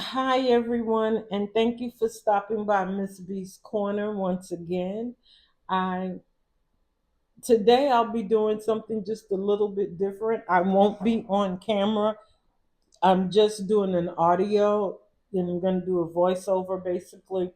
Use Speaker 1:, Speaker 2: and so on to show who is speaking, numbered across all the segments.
Speaker 1: Hi, everyone, and thank you for stopping by Miss B's Corner once again. I Today I'll be doing something just a little bit different. I won't be on camera. I'm just doing an audio, and I'm going to do a voiceover basically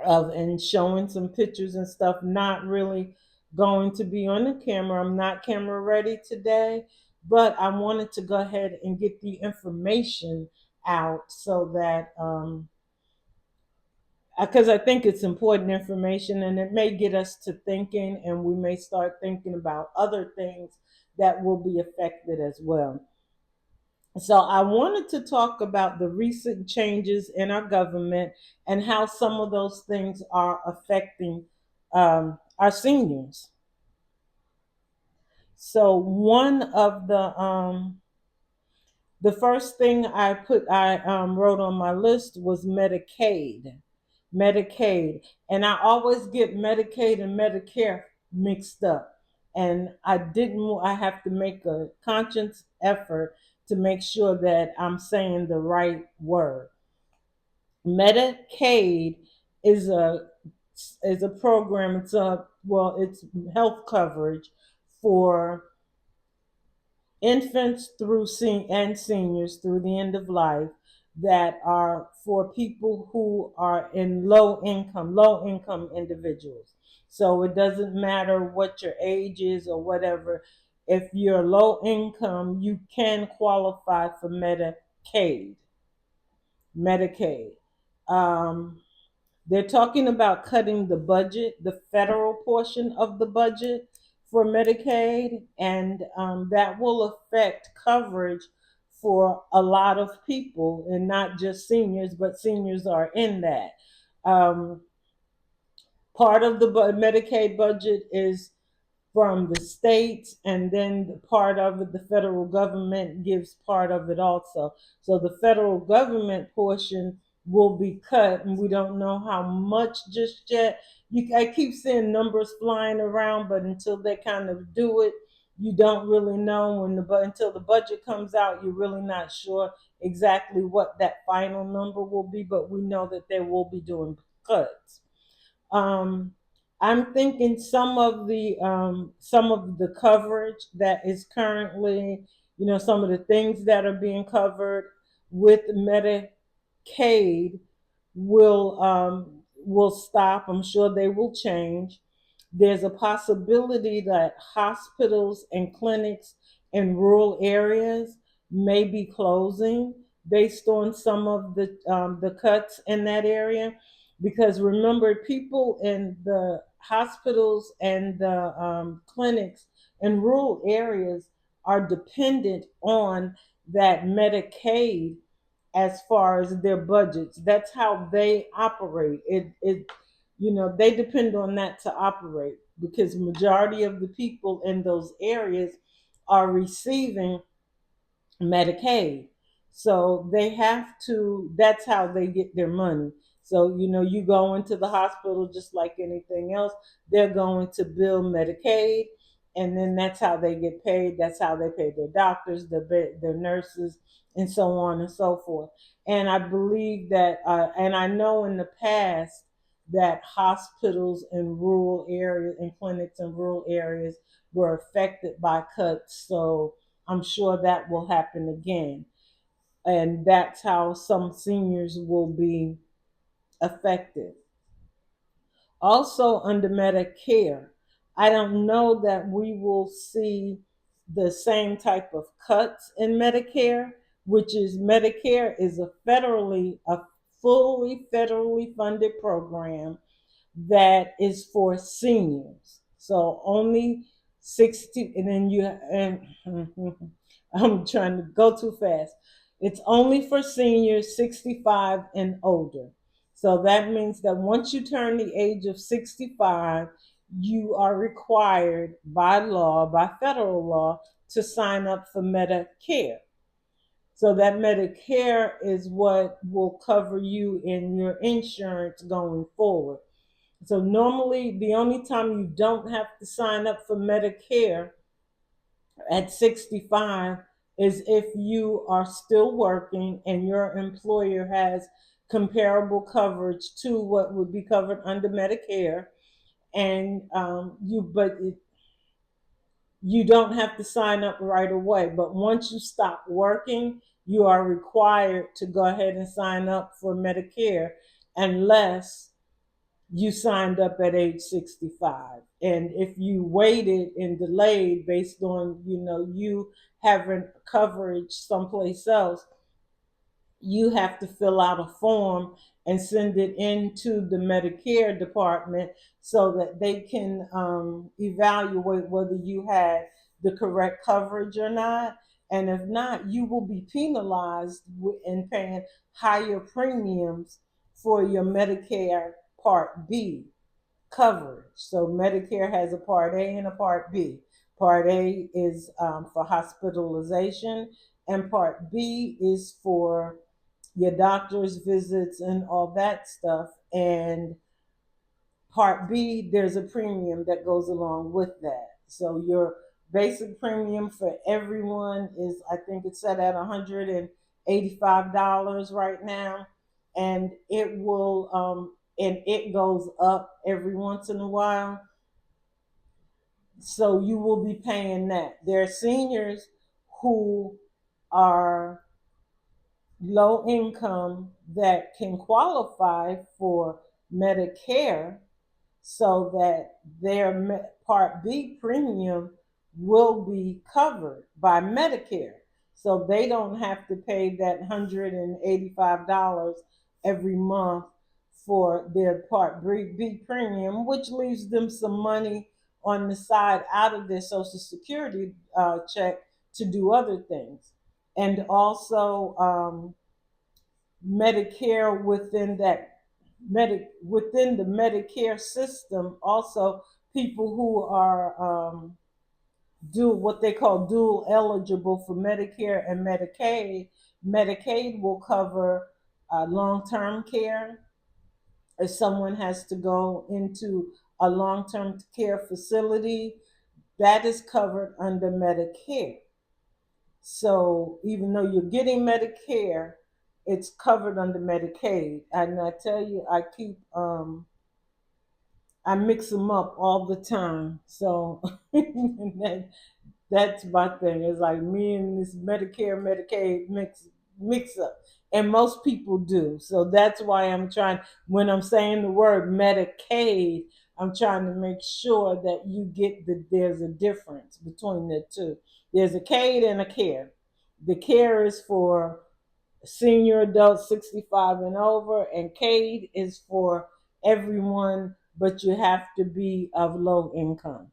Speaker 1: of and showing some pictures and stuff. Not really going to be on the camera. I'm not camera ready today, but I wanted to go ahead and get the information out so that because I think it's important information and it may get us to thinking, and we may start thinking about other things that will be affected as well. So, I wanted to talk about the recent changes in our government and how some of those things are affecting our seniors. So, one of the first thing I wrote on my list was Medicaid. Medicaid. And I always get Medicaid and Medicare mixed up. And I have to make a conscious effort to make sure that I'm saying the right word. Medicaid is a program. It's health coverage for infants and seniors through the end of life that are for people who are in low income individuals. So it doesn't matter what your age is or whatever. If you're low income, you can qualify for Medicaid. Um, they're talking about cutting the budget, the federal portion of the budget for Medicaid, and that will affect coverage for a lot of people, and not just seniors, but seniors are in that. Um, Part of the Medicaid budget is from the states, and then part of it, the federal government gives part of it also. So the federal government portion will be cut, and we don't know how much just yet. I keep seeing numbers flying around, but until they kind of do it, you don't really know. Until the budget comes out, you're really not sure exactly what that final number will be. But we know that they will be doing cuts. um, I'm thinking some of the coverage that is currently, some of the things that are being covered with Medicaid will stop. I'm sure they will change. There's a possibility that hospitals and clinics in rural areas may be closing based on some of the cuts in that area, because remember, people in the hospitals and the clinics in rural areas are dependent on that Medicaid as far as their budgets. That's how they operate. They depend on that to operate, because majority of the people in those areas are receiving Medicaid. So they have to, that's how they get their money. So, you go into the hospital just like anything else, they're going to bill Medicaid, and then that's how they get paid. That's how they pay their doctors, their nurses, and so on and so forth. And I believe that, and I know in the past that hospitals in rural areas and clinics in rural areas were affected by cuts. So I'm sure that will happen again. And that's how some seniors will be affected. Also, under Medicare, I don't know that we will see the same type of cuts in Medicare, which is Medicare is a fully federally funded program that is for seniors. So only 60, and then I'm trying to go too fast. It's only for seniors 65 and older. So that means that once you turn the age of 65, you are required by law, by federal law, to sign up for Medicare. So that Medicare is what will cover you in your insurance going forward. So normally, the only time you don't have to sign up for Medicare at 65 is if you are still working and your employer has comparable coverage to what would be covered under Medicare, and you don't have to sign up right away. But once you stop working, you are required to go ahead and sign up for Medicare unless you signed up at age 65. And if you waited and delayed based on, you having coverage someplace else, you have to fill out a form and send it into the Medicare department so that they can evaluate whether you had the correct coverage or not. And if not, you will be penalized in paying higher premiums for your Medicare Part B coverage. So Medicare has a Part A and a Part B. Part A is for hospitalization, and Part B is for your doctor's visits and all that stuff. And Part B, there's a premium that goes along with that. So your basic premium for everyone is, I think it's set at $185 right now, and it goes up every once in a while. So you will be paying that. There are seniors who are low income that can qualify for Medicare so that their Part B premium will be covered by Medicare. So they don't have to pay that $185 every month for their Part B premium, which leaves them some money on the side out of their Social Security check to do other things. And also, Medicare within the Medicare system, also people who are do what they call dual eligible for Medicare and Medicaid. Medicaid will cover long-term care. If someone has to go into a long-term care facility, that is covered under Medicare. So even though you're getting Medicare, it's covered under Medicaid. And I tell you, I mix them up all the time. So that's my thing. It's like me and this Medicare, Medicaid mix up. And most people do. So that's why when I'm saying the word Medicaid, I'm trying to make sure that you get that there's a difference between the two. There's a CAID and a CARE. The CARE is for senior adults 65 and over, and CAID is for everyone, but you have to be of low income.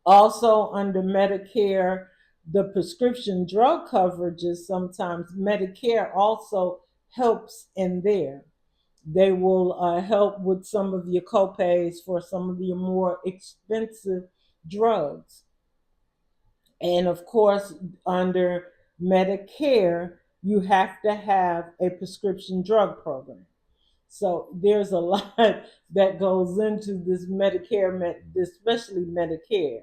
Speaker 1: Also, under Medicare, the prescription drug coverages, sometimes Medicare also helps in there. They will help with some of your copays for some of your more expensive drugs. And of course, under Medicare, you have to have a prescription drug program. So there's a lot that goes into this Medicare, especially Medicare.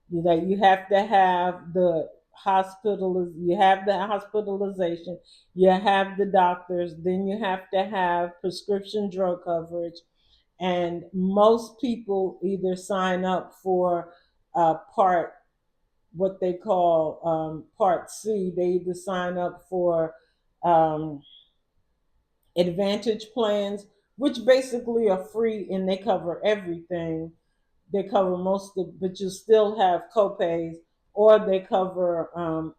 Speaker 1: You have to have you have the hospitalization, you have the doctors, then you have to have prescription drug coverage. And most people either sign up for part what they call Part C. They either sign up for um, Advantage plans, which basically are free and they cover everything. They cover most of, but you still have copays, or they cover,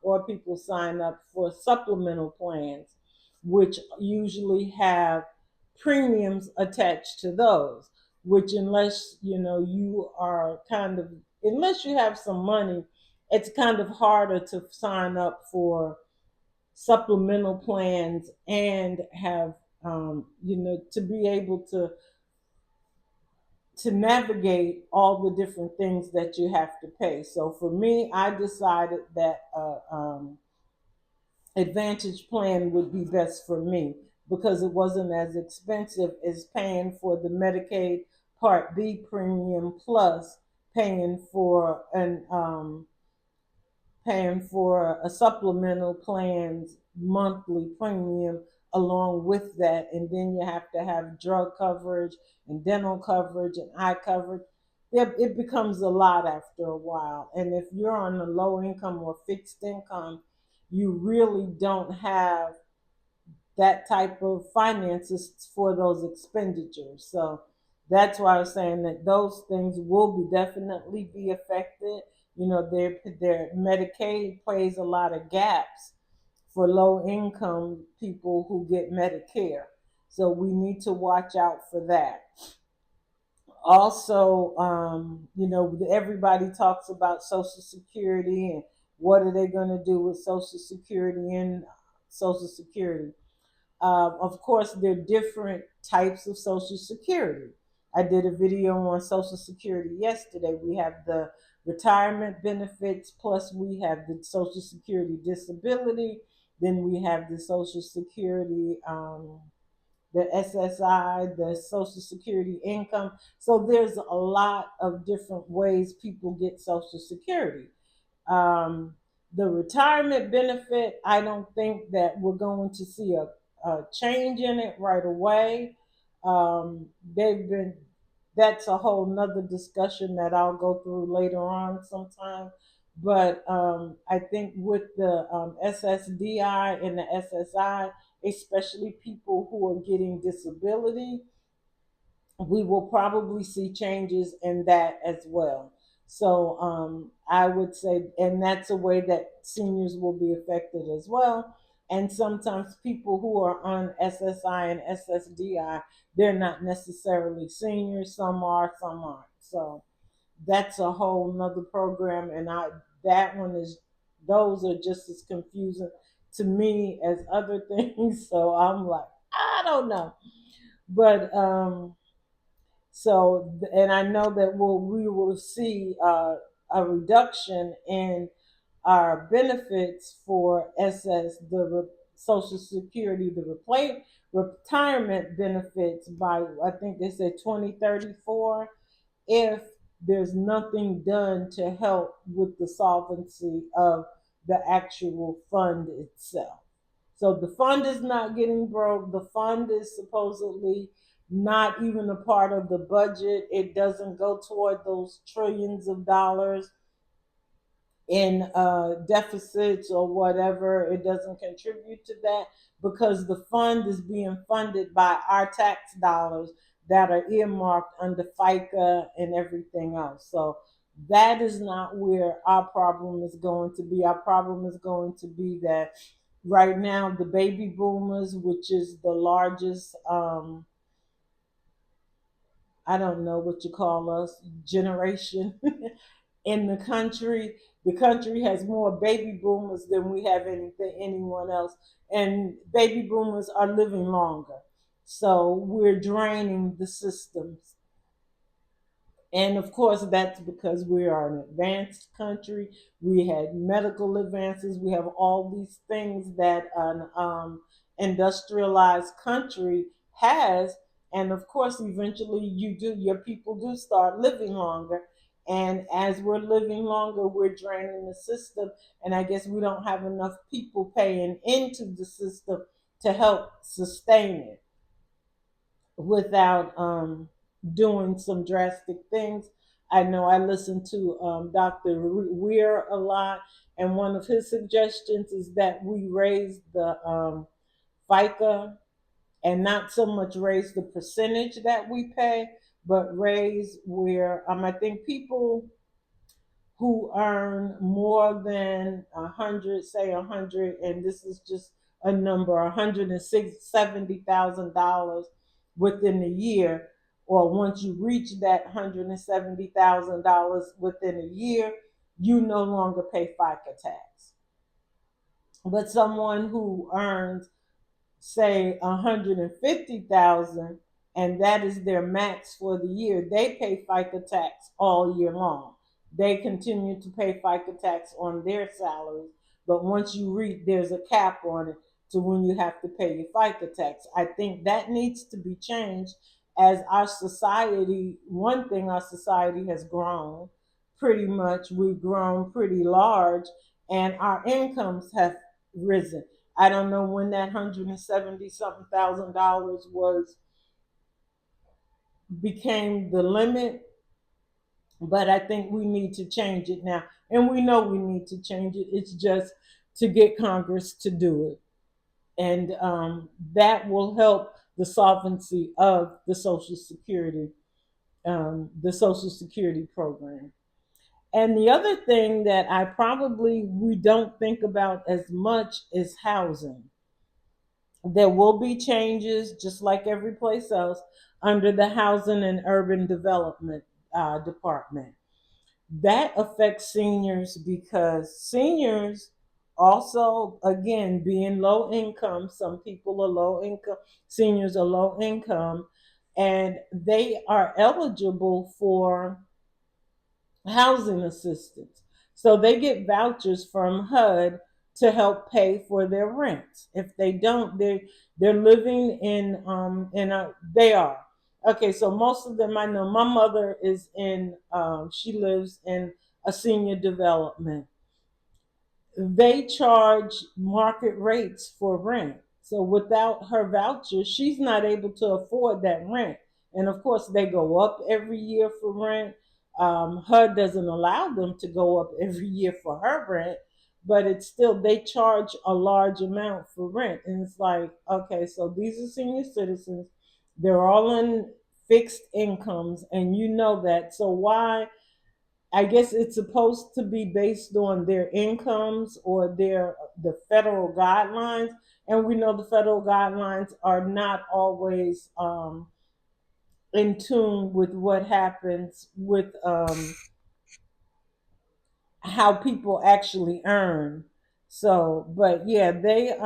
Speaker 1: or people sign up for supplemental plans, which usually have premiums attached to those. Which, unless you are unless you have some money, it's kind of harder to sign up for supplemental plans and have to be able to navigate all the different things that you have to pay. So for me, I decided that Advantage plan would be best for me because it wasn't as expensive as paying for the Medicaid Part B premium plus paying for paying for a supplemental plan's monthly premium along with that. And then you have to have drug coverage and dental coverage and eye coverage. It becomes a lot after a while. And if you're on a low income or fixed income, you really don't have that type of finances for those expenditures. So that's why I was saying that those things will be definitely be affected. You know, their Medicaid plays a lot of gaps for low income people who get Medicare. So we need to watch out for that. Also, you know, everybody talks about Social Security and what are they going to do with Social Security and Social Security. Of course, there are different types of Social Security. I did a video on Social Security yesterday. We have the retirement benefits, plus we have the Social Security disability, then we have the Social Security, the SSI, the Social Security income. So there's a lot of different ways people get Social Security. Um, the retirement benefit, I don't think that we're going to see a change in it right away. They've been, that's a whole nother discussion that I'll go through later on sometime. But I think with the SSDI and the SSI, especially people who are getting disability, we will probably see changes in that as well. So I would say, and that's a way that seniors will be affected as well. And sometimes people who are on SSI and SSDI, they're not necessarily seniors. Some are, some aren't. So that's a whole nother program. And that one is, those are just as confusing to me as other things. So I'm like, I don't know. But so, and I know that we will see a reduction in our benefits for Social Security, retirement benefits by, I think they said 2034, if there's nothing done to help with the solvency of the actual fund itself. So the fund is not getting broke. The fund is supposedly not even a part of the budget. It doesn't go toward those trillions of dollars in deficits or whatever. It doesn't contribute to that because the fund is being funded by our tax dollars that are earmarked under FICA and everything else. So that is not where our problem is going to be. Our problem is going to be that right now the baby boomers, which is the largest, I don't know what you call us, generation in the country. The country has more baby boomers than we have anyone else, and baby boomers are living longer. So we're draining the systems, and of course, that's because we are an advanced country. We had medical advances. We have all these things that an industrialized country has. And of course, eventually, your people do start living longer. And as we're living longer, we're draining the system. And I guess we don't have enough people paying into the system to help sustain it without doing some drastic things. I know I listen to Dr. Weir a lot, and one of his suggestions is that we raise the FICA and not so much raise the percentage that we pay, but raise where I think people who earn more than 100, say 100, and this is just a number, $170,000 within a year, or once you reach that $170,000 within a year, you no longer pay FICA tax. But someone who earns, say, 150,000, and that is their max for the year, they pay FICA tax all year long. They continue to pay FICA tax on their salaries, but once you reach, there's a cap on it to when you have to pay your FICA tax. I think that needs to be changed as our society, one thing, our society has grown pretty much, we've grown pretty large, and our incomes have risen. I don't know when that 170 something thousand dollars was became the limit, but I think we need to change it now. And we know we need to change it. It's just to get Congress to do it. And that will help the solvency of the Social Security program. And the other thing that we don't think about as much is housing. There will be changes, just like every place else, under the Housing and Urban Development Department. That affects seniors because seniors also, again, being low income, some people are low income, seniors are low income, and they are eligible for housing assistance. So they get vouchers from HUD to help pay for their rent. If they don't, they're living in a they are. Okay, so most of them I know. My mother is in she lives in a senior development. They charge market rates for rent. So without her voucher, she's not able to afford that rent. And of course, they go up every year for rent. HUD doesn't allow them to go up every year for her rent, but it's still, they charge a large amount for rent. And it's like, okay, so these are senior citizens. They're all on fixed incomes, and you know that. So why I guess it's supposed to be based on their incomes or the federal guidelines, and we know the federal guidelines are not always in tune with what happens with how people actually earn. So, but yeah, they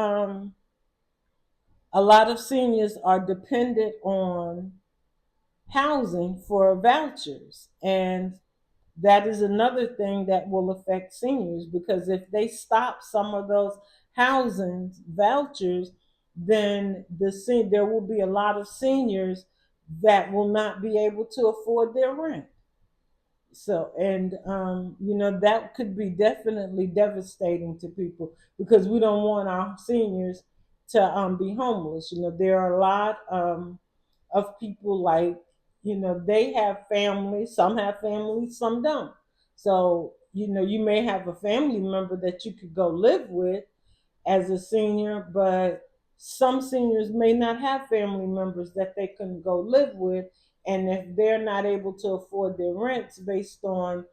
Speaker 1: a lot of seniors are dependent on housing for vouchers, and that is another thing that will affect seniors, because if they stop some of those housing vouchers, then there will be a lot of seniors that will not be able to afford their rent. So, and that could be definitely devastating to people, because we don't want our seniors to be homeless. There are a lot of people, like, they have families, some have families, some don't. So, you may have a family member that you could go live with as a senior, but some seniors may not have family members that they can go live with. And if they're not able to afford their rents based on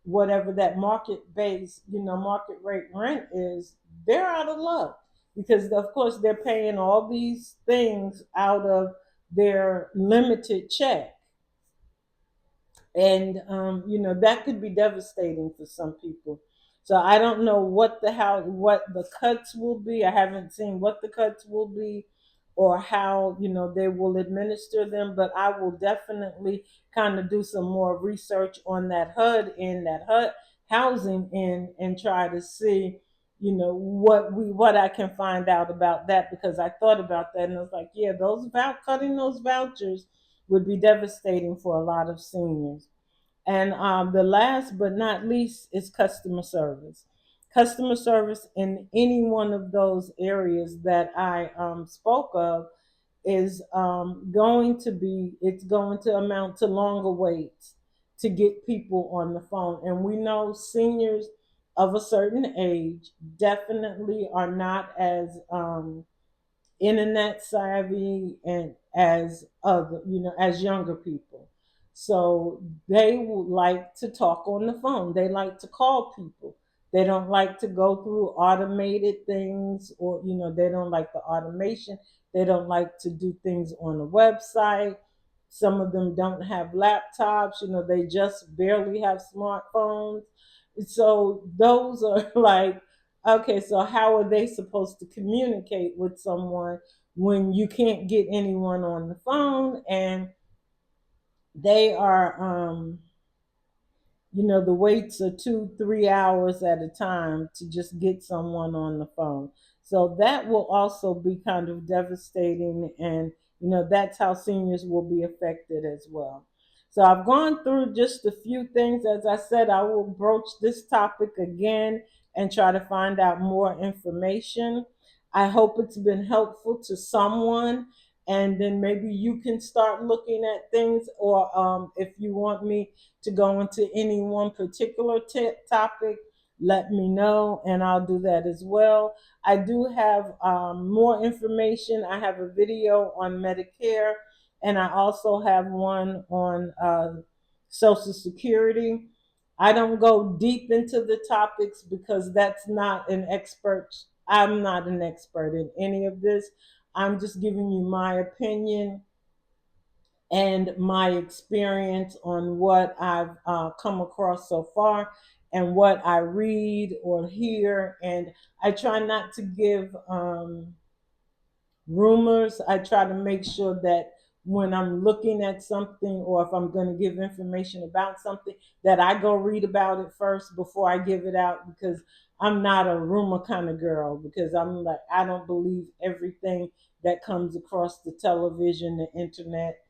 Speaker 1: whatever that market rate rent is, they're out of luck, because of course they're paying all these things out of their limited check. And that could be devastating for some people. So I don't know what the cuts will be. I haven't seen what the cuts will be, or how they will administer them, but I will definitely kind of do some more research on that HUD housing and try to see what I can find out about that, because I thought about that and I was like, yeah, cutting those vouchers would be devastating for a lot of seniors. And the last but not least is customer service. Customer service in any one of those areas that I spoke of is it's going to amount to longer waits to get people on the phone. And we know seniors of a certain age definitely are not as internet savvy and as younger people. So they would like to talk on the phone. They like to call people. They don't like to go through automated things, or they don't like the automation. They don't like to do things on a website. Some of them don't have laptops. They just barely have smartphones. So those are like, okay, so how are they supposed to communicate with someone when you can't get anyone on the phone, and they are the waits are 2 3 hours at a time to just get someone on the phone. So that will also be kind of devastating, and that's how seniors will be affected as well. So I've gone through just a few things. As I said, I will broach this topic again and try to find out more information. I hope it's been helpful to someone, and then maybe you can start looking at things, or if you want me to go into any one particular topic, let me know and I'll do that as well. I do have more information. I have a video on Medicare, and I also have one on Social Security. I don't go deep into the topics because that's not an expert. I'm not an expert in any of this. I'm just giving you my opinion and my experience on what I've come across so far and what I read or hear. And I try not to give rumors. I try to make sure that when I'm looking at something, or if I'm going to give information about something, that I go read about it first before I give it out, because I'm not a rumor kind of girl, because I'm like, I don't believe everything that comes across the television, the internet,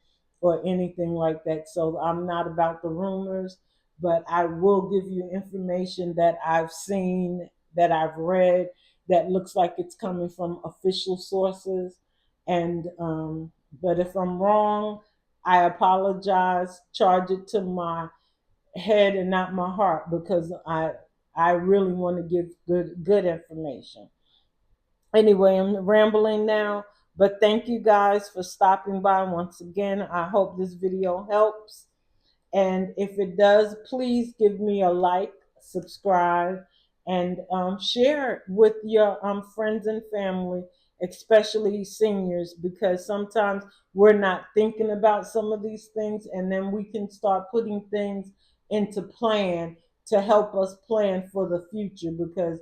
Speaker 1: or anything like that. So I'm not about the rumors, but I will give you information that I've seen, that I've read, that looks like it's coming from official sources. And but if I'm wrong, I apologize. Charge it to my head and not my heart, because I really want to give good information. Anyway, I'm rambling now, but thank you guys for stopping by once again. I hope this video helps. And if it does, please give me a like, subscribe, and share it with your friends and family, especially seniors, because sometimes we're not thinking about some of these things, and then we can start putting things into plan to help us plan for the future, because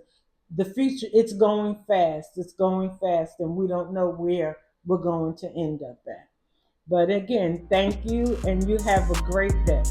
Speaker 1: the future, it's going fast. It's going fast, and we don't know where we're going to end up at. But again, thank you, and you have a great day.